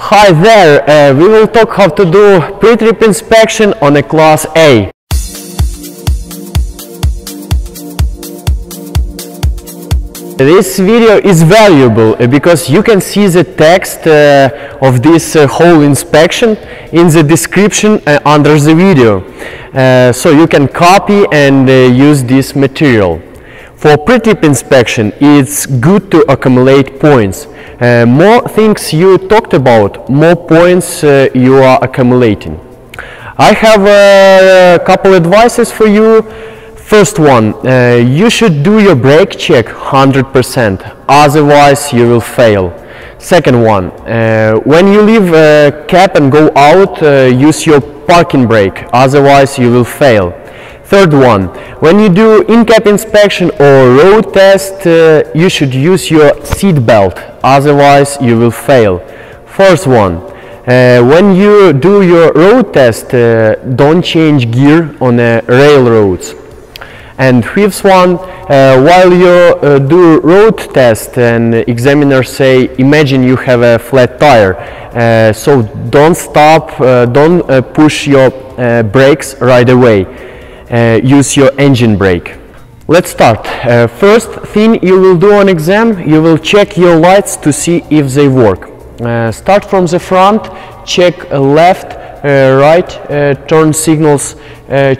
Hi there, we will talk how to do pre-trip inspection on a Class A. This video is valuable because you can see the text of this whole inspection in the description under the video. So you can copy and use this material. For pre-trip inspection, it's good to accumulate points. More things you talked about, more points you are accumulating. I have a couple advices for you. First one, you should do your brake check 100%, otherwise you will fail. Second one, when you leave a cab and go out, use your parking brake, otherwise you will fail. Third one, when you do in-cab inspection or road test, you should use your seat belt, otherwise you will fail. Fourth one, when you do your road test, don't change gear on railroads. And fifth one, while you do road test and examiner say, imagine you have a flat tire, so don't stop, don't push your brakes right away. Use your engine brake. Let's start. First thing you will do on exam, you will check your lights to see if they work. Start from the front, check left, right, turn signals,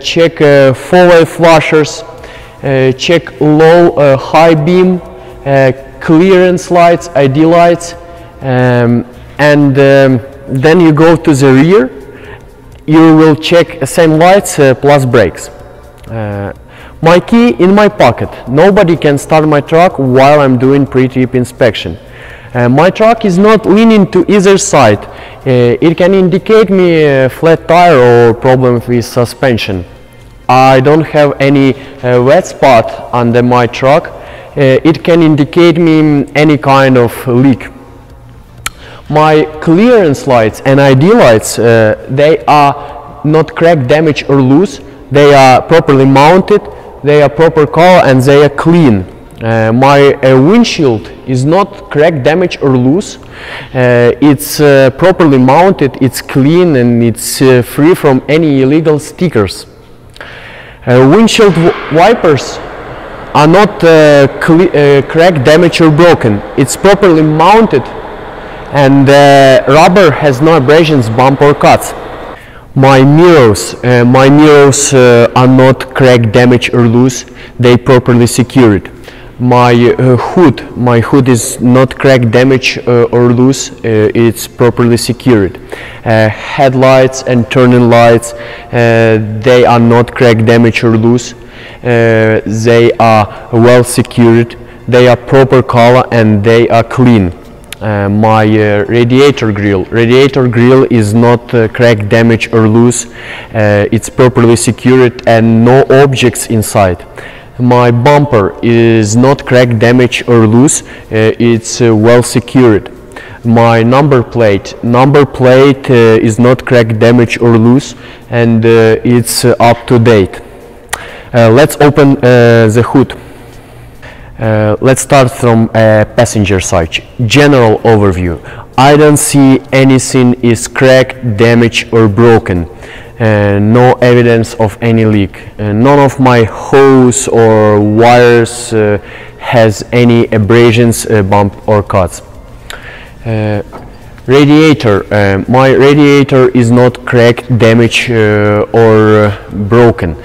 check four-way flashers, check low, high beam, clearance lights, ID lights, and then you go to the rear. You will check same lights plus brakes. My key in my pocket. Nobody can start my truck while I'm doing pre-trip inspection. My truck is not leaning to either side. It can indicate me a flat tire or problem with suspension. I don't have any wet spot under my truck. It can indicate me any kind of leak. My clearance lights and ID lights, they are not cracked, damaged or loose. They are properly mounted, they are proper color and they are clean. My windshield is not cracked, damaged or loose. It's properly mounted, it's clean and it's free from any illegal stickers. Windshield wipers are not cracked, damaged or broken. It's properly mounted and rubber has no abrasions, bump or cuts. My mirrors are not cracked, damaged or loose. They properly secured. My hood is not cracked, damaged or loose. It's properly secured. Headlights and turning lights, they are not cracked, damaged or loose. They are well secured. They are proper color and they are clean. My radiator grill is not cracked, damaged or loose. It's properly secured and no objects inside. My bumper is not cracked, damaged or loose. It's well secured. My number plate is not cracked, damaged or loose, and it's up to date. Let's open the hood. Let's start from passenger side. General overview. I don't see anything is cracked, damaged or broken. No evidence of any leak. None of my hose or wires has any abrasions, bump or cuts. Radiator. My radiator is not cracked, damaged or broken.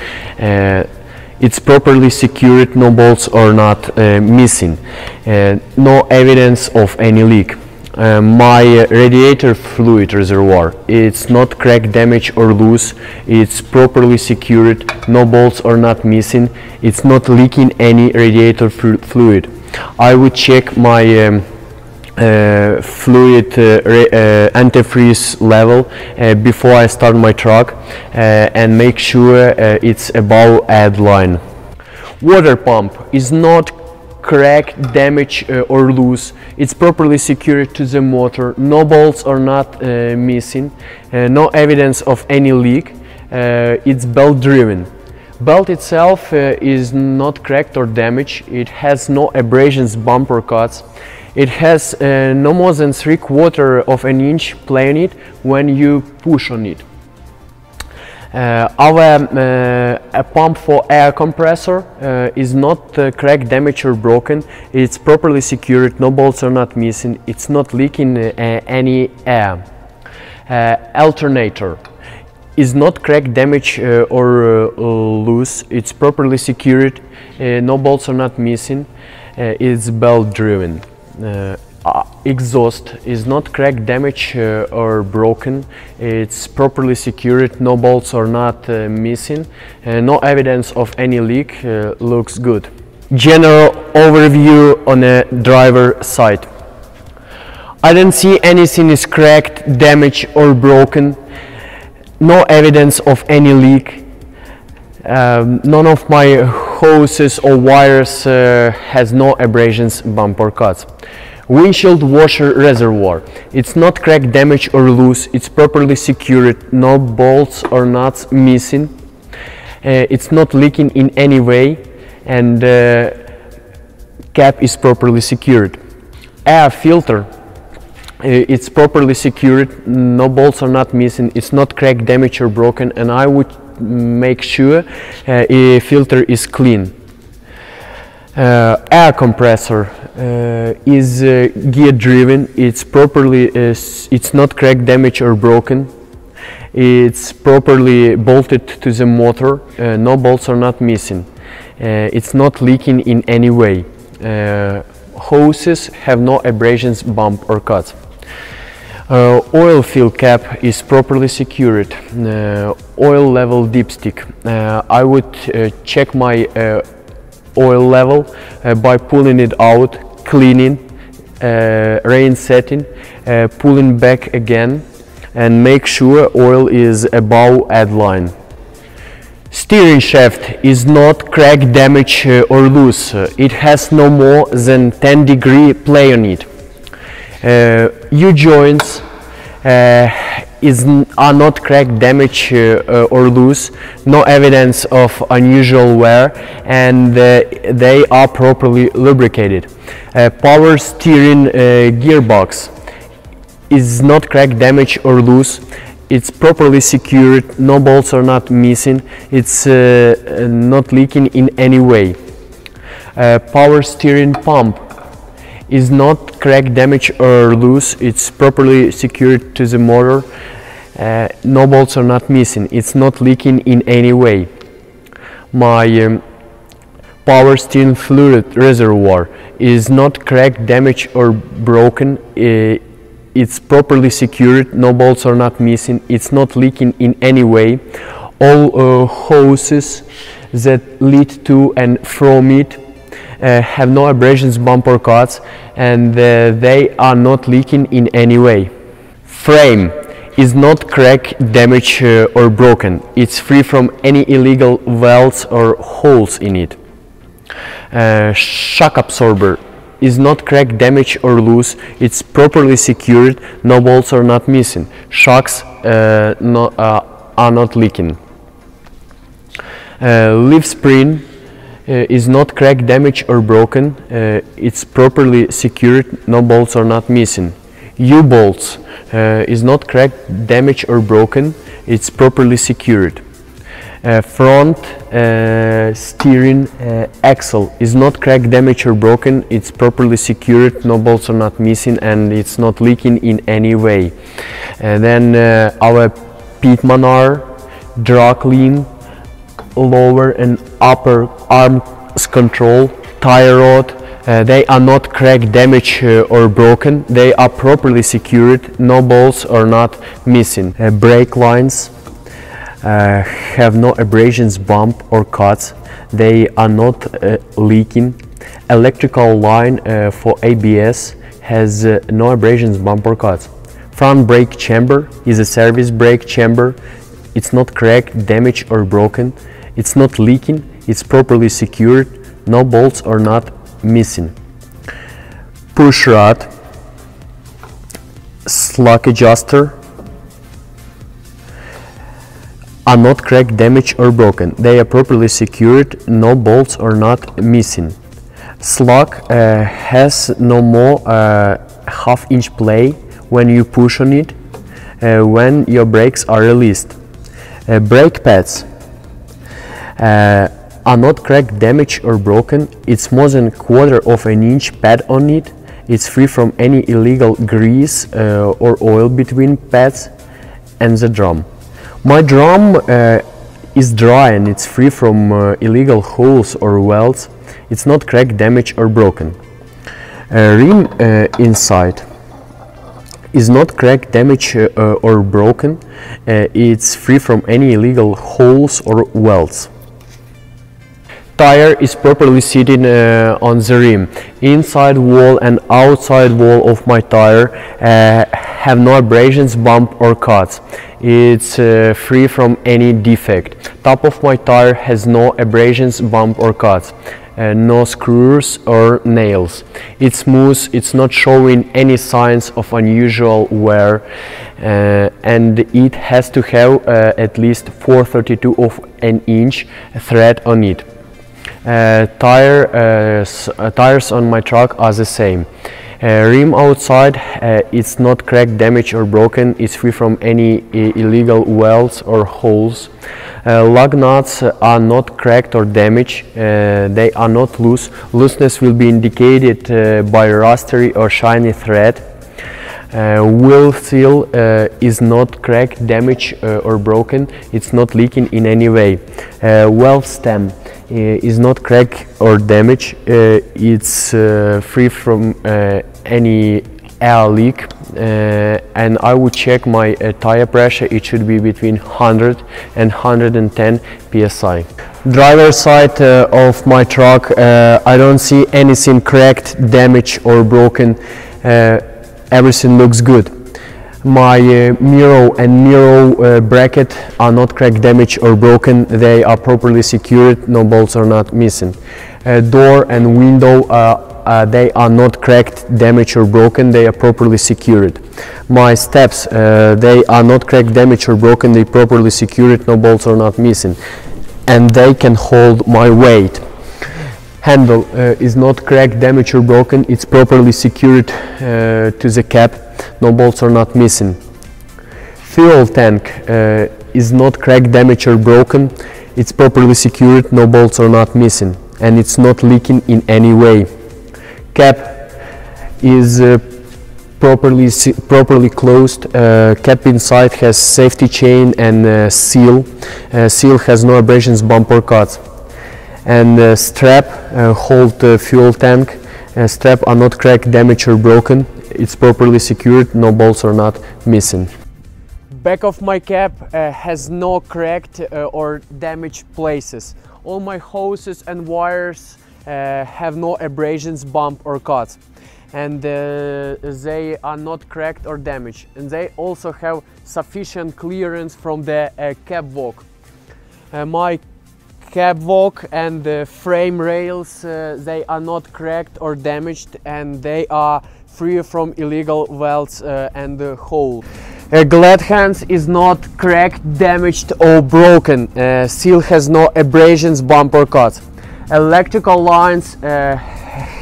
It's properly secured, no bolts are not missing. No evidence of any leak. My radiator fluid reservoir, it's not cracked, damaged or loose. It's properly secured, no bolts are not missing. It's not leaking any radiator fluid. I would check my fluid antifreeze level before I start my truck and make sure it's above add line. Water pump is not cracked, damaged or loose. It's properly secured to the motor. No bolts are not missing. No evidence of any leak. It's belt driven. Belt itself is not cracked or damaged. It has no abrasions, bump or cuts. It has no more than 3/4 of an inch play on it when you push on it. Our pump for air compressor is not cracked, damaged or broken. It's properly secured, no bolts are not missing, it's not leaking any air. Alternator is not cracked, damaged or loose, it's properly secured, no bolts are not missing, it's belt driven. Exhaust is not cracked, damaged or broken, it's properly secured, no bolts are not missing, no evidence of any leak, looks good. General overview on the driver side. I don't see anything is cracked, damaged or broken, no evidence of any leak. None of my hoses or wires has no abrasions, bump or cuts. Windshield washer reservoir. It's not cracked, damaged or loose. It's properly secured. No bolts or nuts missing. It's not leaking in any way, and cap is properly secured. Air filter. It's properly secured. No bolts are not missing. It's not cracked, damaged or broken, and I would make sure a filter is clean. Air compressor is gear driven. It's properly it's not cracked, damaged or broken. It's properly bolted to the motor. No bolts are not missing. It's not leaking in any way. Hoses have no abrasions, bump or cuts. Oil fill cap is properly secured. Oil level dipstick. I would check my oil level by pulling it out, cleaning, resetting, pulling back again, and make sure oil is above add line. Steering shaft is not cracked, damaged or loose. It has no more than 10-degree play on it. U-joints are not cracked, damaged or loose, no evidence of unusual wear, and they are properly lubricated. Power steering gearbox is not cracked, damaged or loose, it's properly secured, no bolts are not missing, it's not leaking in any way. Power steering pump is not cracked, damaged or loose, it's properly secured to the motor, no bolts are not missing, it's not leaking in any way. My power steering fluid reservoir is not cracked, damaged or broken, it's properly secured, no bolts are not missing, it's not leaking in any way. All hoses that lead to and from it have no abrasions, bump or cuts, and they are not leaking in any way. Frame is not cracked, damaged or broken. It's free from any illegal welds or holes in it. Shock absorber is not cracked, damaged or loose. It's properly secured, no bolts are not missing. Shocks are not leaking. Leaf spring is not cracked, damaged or broken, it's properly secured, no bolts are not missing. U-bolts is not cracked, damaged or broken, it's properly secured. Front steering axle is not cracked, damaged or broken, it's properly secured, no bolts are not missing, and it's not leaking in any way. And then our Pitmanar, drag clean, lower and upper arms control, tie rod, they are not cracked, damaged or broken, they are properly secured, no bolts are not missing. Brake lines have no abrasions, bump or cuts, they are not leaking. Electrical line for ABS has no abrasions, bump or cuts. Front brake chamber is a service brake chamber, it's not cracked, damaged or broken, it's not leaking, it's properly secured, no bolts are not missing. Push rod, slug adjuster are not cracked, damaged or broken, they are properly secured, no bolts are not missing. Slug has no more half-inch play when you push on it when your brakes are released. Brake pads are not cracked, damaged or broken. It's more than a quarter of an inch pad on it. It's free from any illegal grease or oil between pads and the drum. My drum is dry and it's free from illegal holes or welds. It's not cracked, damaged or broken. Rim inside is not cracked, damaged or broken. It's free from any illegal holes or welds. Tire is properly sitting on the rim. Inside wall and outside wall of my tire have no abrasions, bump or cuts. It's free from any defect. Top of my tire has no abrasions, bump or cuts. No screws or nails. It's smooth, it's not showing any signs of unusual wear, and it has to have at least 4/32 of an inch thread on it. Tires on my truck are the same. Rim outside, it's not cracked, damaged or broken. It's free from any illegal welds or holes. Lug nuts are not cracked or damaged. They are not loose. Looseness will be indicated by rusty or shiny thread. Wheel seal is not cracked, damaged or broken. It's not leaking in any way. Valve stem is not cracked or damaged. It's free from any air leak, and I would check my tire pressure. It should be between 100 and 110 psi. Driver's side of my truck, I don't see anything cracked, damaged or broken. Everything looks good. My mirror and mirror bracket are not cracked, damaged or broken. They are properly secured, no bolts are not missing. Door and window, they are not cracked, damaged or broken. They are properly secured. My steps, they are not cracked, damaged or broken. They properly secured, no bolts are not missing, and they can hold my weight. Handle is not cracked, damaged or broken. It's properly secured to the cap. No bolts are not missing. Fuel tank is not cracked, damaged or broken. It's properly secured. No bolts are not missing, and it's not leaking in any way. Cap is properly closed. Cap inside has safety chain and seal. Seal has no abrasions, bump or cuts. And strap hold fuel tank. Strap are not cracked, damaged or broken. It's properly secured, no bolts are not missing. Back of my cap has no cracked or damaged places. All my hoses and wires have no abrasions, bump or cuts, and they are not cracked or damaged, and they also have sufficient clearance from the cab walk. My cab walk and the frame rails, they are not cracked or damaged, and they are free from illegal welds and hole. Glad hands is not cracked, damaged or broken. Seal has no abrasions, bump or cuts. Electrical lines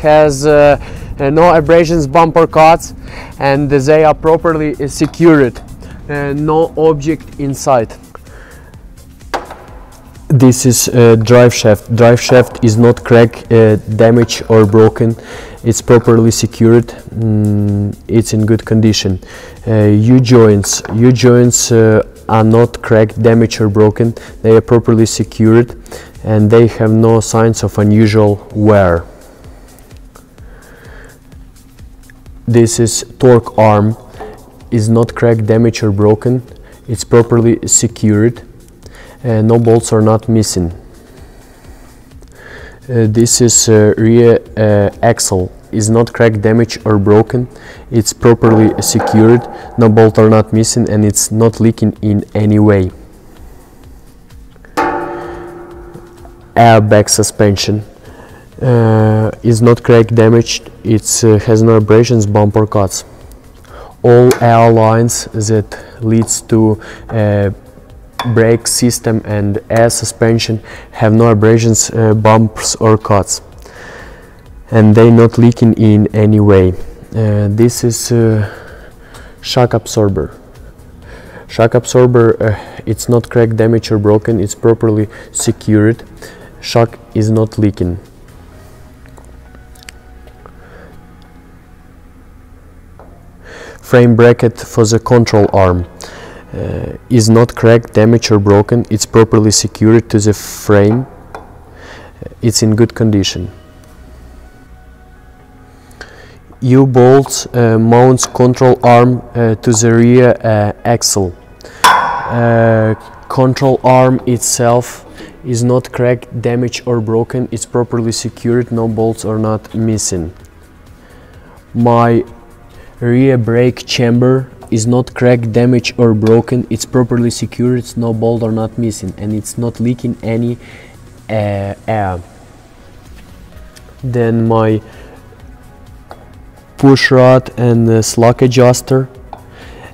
has no abrasions, bump or cuts, and they are properly secured. No object inside. This is drive shaft. Drive shaft is not cracked, damaged or broken. It's properly secured. It's in good condition. U-joints are not cracked, damaged or broken. They are properly secured, and they have no signs of unusual wear. This is torque arm. Is not cracked, damaged or broken. It's properly secured. No bolts are not missing. This is rear axle. Is not cracked, damaged or broken. It's properly secured. No bolts are not missing, and it's not leaking in any way. Airbag suspension is not cracked, damaged. It has no abrasions, bump or cuts. All air lines that leads to brake system and air suspension have no abrasions, bumps or cuts. and they not leaking in any way. This is shock absorber. Shock absorber, it's not cracked, damaged or broken, it's properly secured. Shock is not leaking. Frame bracket for the control arm is not cracked, damaged or broken, it's properly secured to the frame, it's in good condition. U-bolts mounts control arm to the rear axle. Control arm itself is not cracked, damaged or broken, it's properly secured, no bolts are not missing. My rear brake chamber is not cracked, damaged or broken, it's properly secured, no bolt are not missing, and it's not leaking any air. Then my push rod and slug adjuster,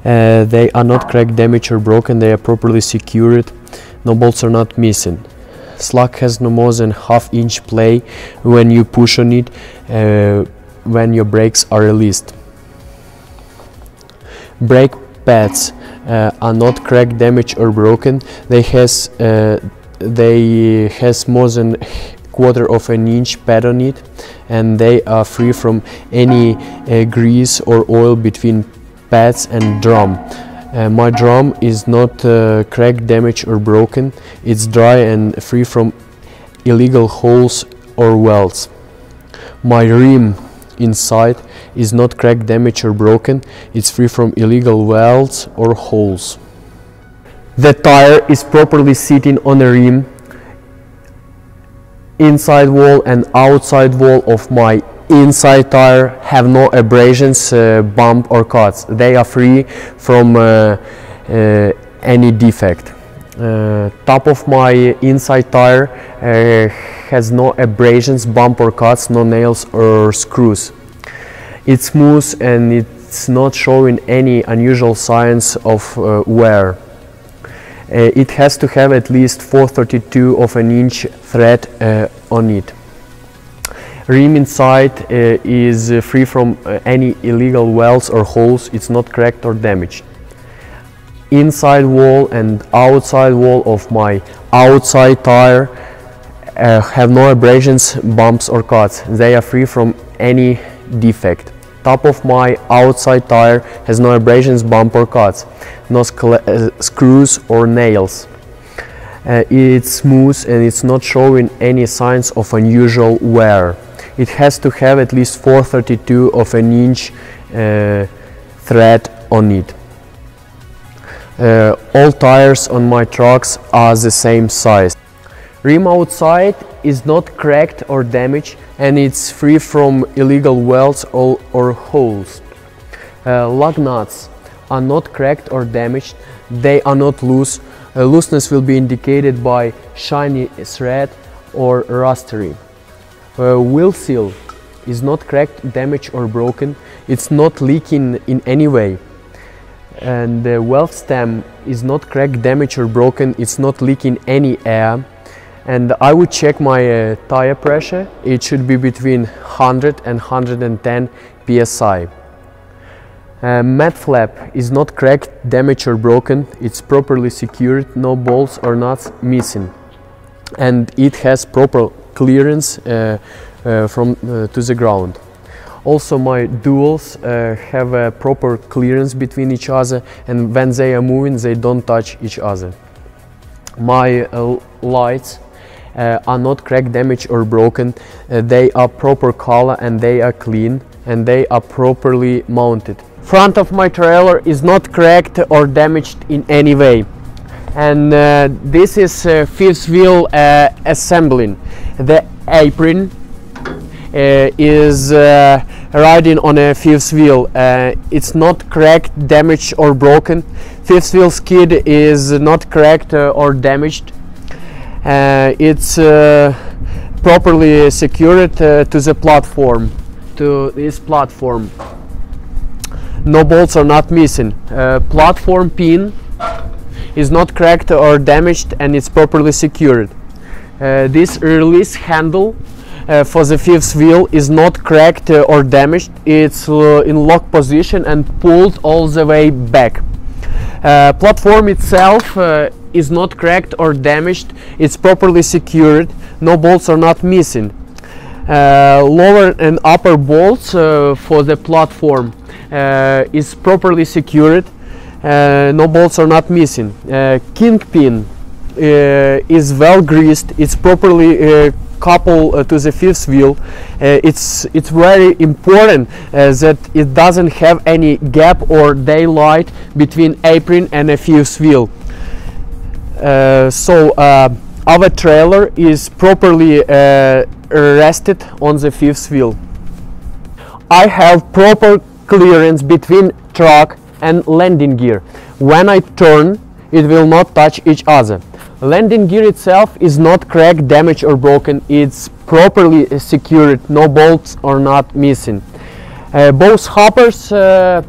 they are not cracked, damaged or broken, they are properly secured, no bolts are not missing. Slug has no more than half-inch play when you push on it when your brakes are released. Brake pads are not cracked, damaged or broken, they has more than quarter of an inch pad on it, and they are free from any grease or oil between pads and drum. My drum is not cracked, damaged or broken, it's dry and free from illegal holes or welds. My rim inside is not cracked, damaged or broken, it's free from illegal welds or holes. The tire is properly sitting on a rim. Inside wall and outside wall of my inside tire have no abrasions, bump or cuts. They are free from any defect. Top of my inside tire has no abrasions, bump or cuts, no nails or screws. It's smooth and it's not showing any unusual signs of wear. It has to have at least 4/32 of an inch thread on it. Rim inside is free from any illegal welds or holes, it's not cracked or damaged. Inside wall and outside wall of my outside tire have no abrasions, bumps or cuts, they are free from any defect. Top of my outside tire has no abrasions, bump or cuts, no screws or nails. It's smooth and it's not showing any signs of unusual wear. It has to have at least 4/32 of an inch thread on it. All tires on my trucks are the same size. Rim outside is not cracked or damaged and it's free from illegal welds or holes. Lug nuts are not cracked or damaged, they are not loose. Looseness will be indicated by shiny thread or rusty. Wheel seal is not cracked, damaged or broken, it's not leaking in any way. And the valve stem is not cracked, damaged or broken, it's not leaking any air. And I would check my tire pressure, it should be between 100 and 110 psi. Mat flap is not cracked, damaged or broken, it's properly secured, no bolts or nuts missing. And it has proper clearance to the ground. Also my duals have a proper clearance between each other, and when they are moving they don't touch each other. My lights are not cracked, damaged or broken, they are proper color and they are clean and they are properly mounted. Front of my trailer is not cracked or damaged in any way. And this is fifth wheel assembling. The apron is riding on a fifth wheel. It's not cracked, damaged or broken. Fifth wheel skid is not cracked or damaged. It's properly secured to the platform, to this platform. No bolts are not missing. Platform pin is not cracked or damaged and it's properly secured. This release handle for the fifth wheel is not cracked or damaged. It's in lock position and pulled all the way back. Platform itself is not cracked or damaged. It's properly secured. No bolts are not missing. Lower and upper bolts for the platform is properly secured. No bolts are not missing. Kingpin is well greased. It's properly coupled to the fifth wheel. It's very important that it doesn't have any gap or daylight between apron and a fifth wheel. Our trailer is properly rested on the fifth wheel. I have proper clearance between truck and landing gear. When I turn, it will not touch each other. Landing gear itself is not cracked, damaged or broken. It's properly secured. No bolts are not missing. Both hoppers are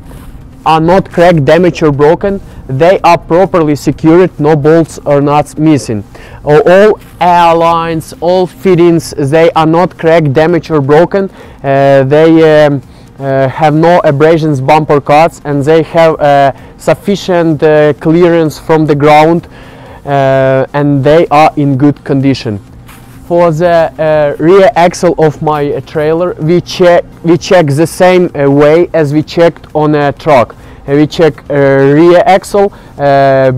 not cracked, damaged or broken. They are properly secured. No bolts are not missing. All airlines, all fittings, they are not cracked, damaged or broken. They have no abrasions, bumper cuts, and they have sufficient clearance from the ground, and they are in good condition. For the rear axle of my trailer, we check the same way as we checked on a truck. We check rear axle,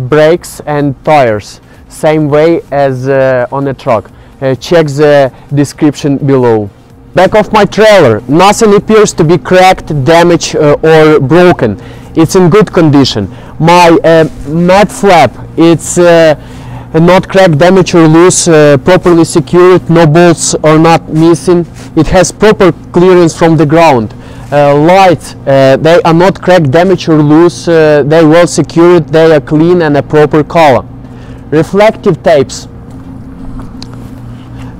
brakes and tires, same way as on a truck. Check the description below. Back of my trailer, nothing appears to be cracked, damaged or broken. It's in good condition. My mat flap, it's not cracked, damaged or loose, properly secured. No bolts are not missing. It has proper clearance from the ground. Lights, they are not cracked, damaged or loose. They well secured. They are clean and a proper color. Reflective tapes,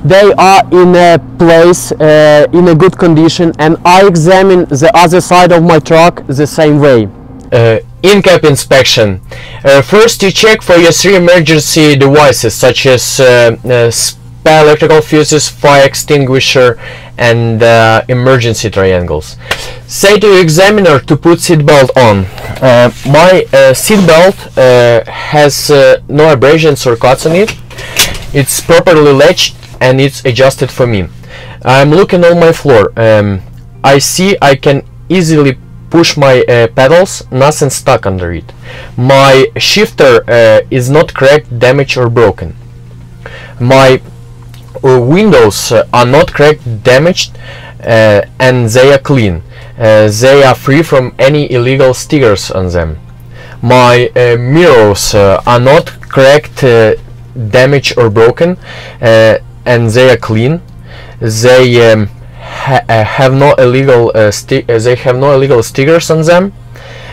they are in a place in a good condition, and I examine the other side of my truck the same way. In-cab inspection. First you check for your 3 emergency devices such as spare electrical fuses, fire extinguisher and emergency triangles. Say to your examiner to put seat belt on. My seat belt has no abrasions or cuts on it. It's properly latched and it's adjusted for me. I'm looking on my floor. I see I can easily push my pedals, nothing stuck under it. My shifter is not cracked, damaged or broken. My windows are not cracked, damaged and they are clean. They are free from any illegal stickers on them. My mirrors are not cracked, damaged or broken, and they are clean. They have no illegal stickers on them,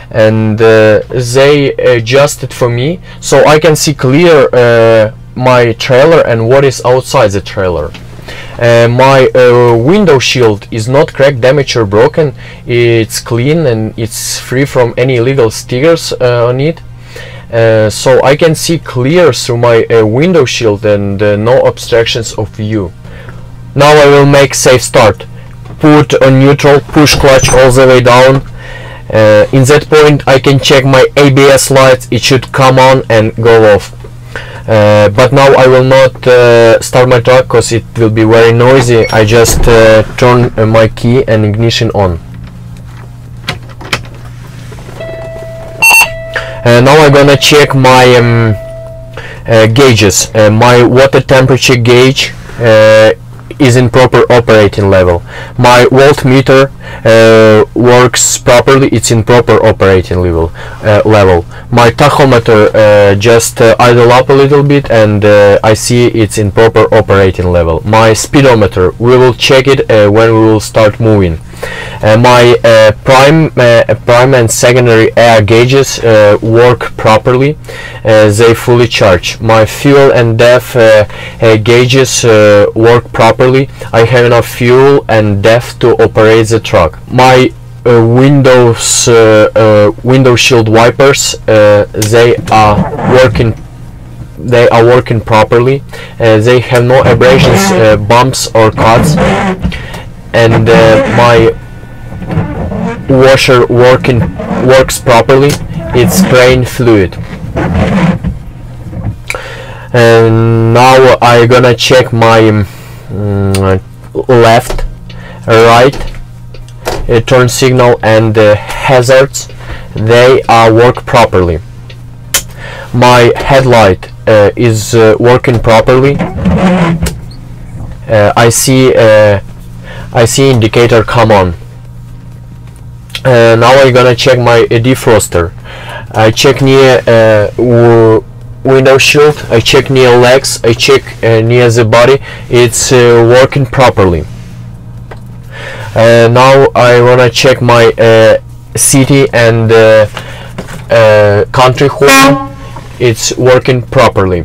and they adjusted for me, so I can see clear my trailer and what is outside the trailer. My window shield is not cracked, damaged or broken. It's clean and it's free from any illegal stickers on it. So I can see clear through my window shield and no obstructions of view. Now I will make safe start. Put on neutral, push clutch all the way down. In that point I can check my ABS lights. It should come on and go off. But now I will not start my truck because it will be very noisy. I just turn my key and ignition on. Now I'm gonna check my gauges. My water temperature gauge is in proper operating level. My voltmeter works properly, it's in proper operating level. My tachometer just idle up a little bit and I see it's in proper operating level. My speedometer, we will check it when we will start moving. My prime and secondary air gauges work properly. They fully charge. My fuel and DEF gauges work properly. I have enough fuel and DEF to operate the truck. My window shield wipers, they are working they are working properly. They have no abrasions, bumps or cuts, and my washer works properly. It's spraying fluid. And now I'm gonna check my left, right turn signal and hazards. They are work properly. My headlight is working properly. I see indicator come on. Now I'm gonna check my defroster. I check near window shield, I check near legs, I check near the body. It's working properly. Now I wanna check my city and country horn. It's working properly.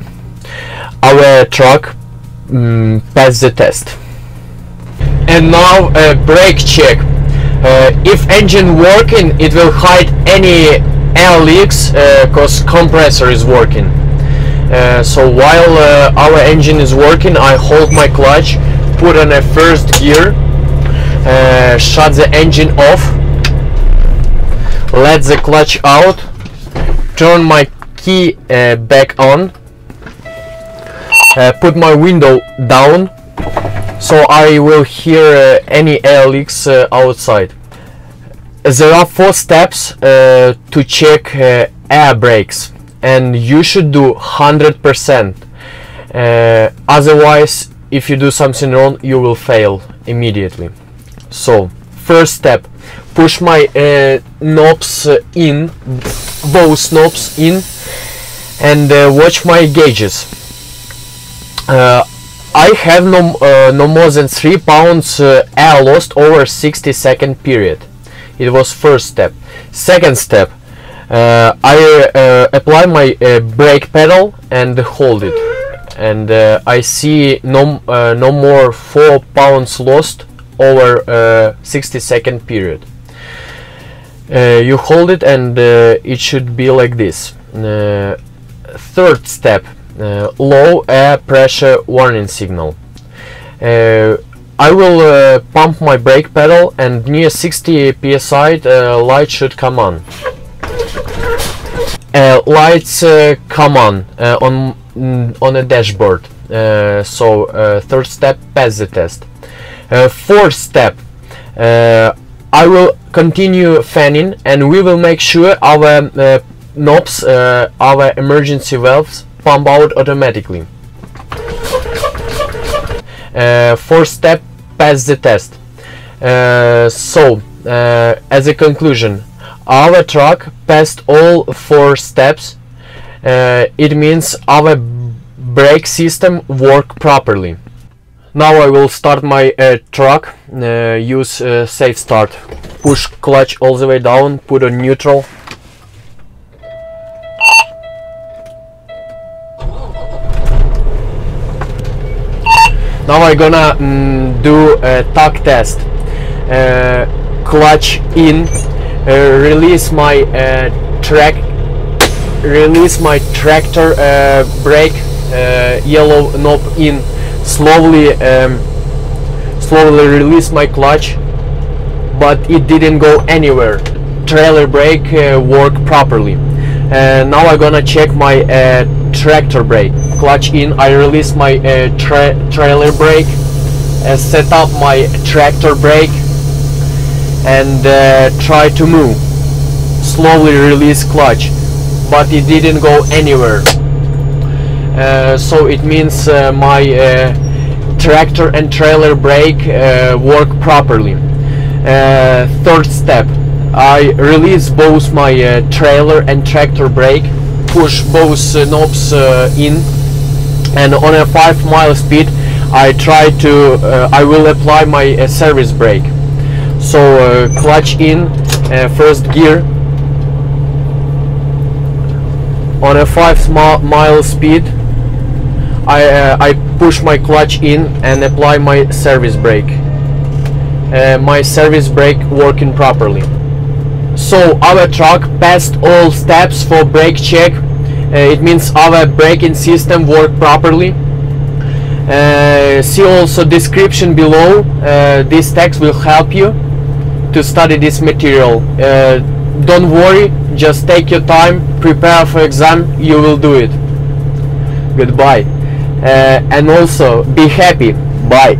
Our truck passed the test. And now brake check. If engine working, it will hide any air leaks because compressor is working. So while our engine is working, I hold my clutch, put on a first gear, shut the engine off, let the clutch out, turn my key back on, put my window down so I will hear any air leaks outside. There are 4 steps to check air brakes, and you should do 100%. Otherwise, if you do something wrong, you will fail immediately. So, first step, push my knobs in, both knobs in, and watch my gauges. I have no more than 3 pounds air lost over 60-second period. It was first step. Second step, I apply my brake pedal and hold it, and I see no more 4 pounds lost over 60-second period. You hold it and it should be like this. Third step, low air pressure warning signal. I will pump my brake pedal, and near 60 psi light should come on. Lights come on a dashboard. So third step, pass the test. Fourth step, I will continue fanning, and we will make sure our knobs, our emergency valves pump out automatically. Fourth step, pass the test. So as a conclusion, our truck passed all 4 steps. It means our brake system work properly. Now I will start my truck. Use safe start. Push clutch all the way down, put on neutral. Now I'm gonna do a torque test. Clutch in, release my tractor brake, yellow knob in, slowly release my clutch, but it didn't go anywhere. Trailer brake worked properly. Now I'm gonna check my tractor brake. Clutch in, I release my trailer brake, set up my tractor brake, and try to move. Slowly release clutch, but it didn't go anywhere. So it means my tractor and trailer brake work properly. Third step, I release both my trailer and tractor brake, push both knobs in, and on a 5-mile speed I will apply my service brake. So clutch in, first gear, on a 5-mile speed I push my clutch in and apply my service brake. My service brake working properly. So our truck passed all steps for brake check. It means our braking system work properly. See also description below. This text will help you to study this material. Don't worry, just take your time, prepare for exam, you will do it. Goodbye. And also be happy. Bye.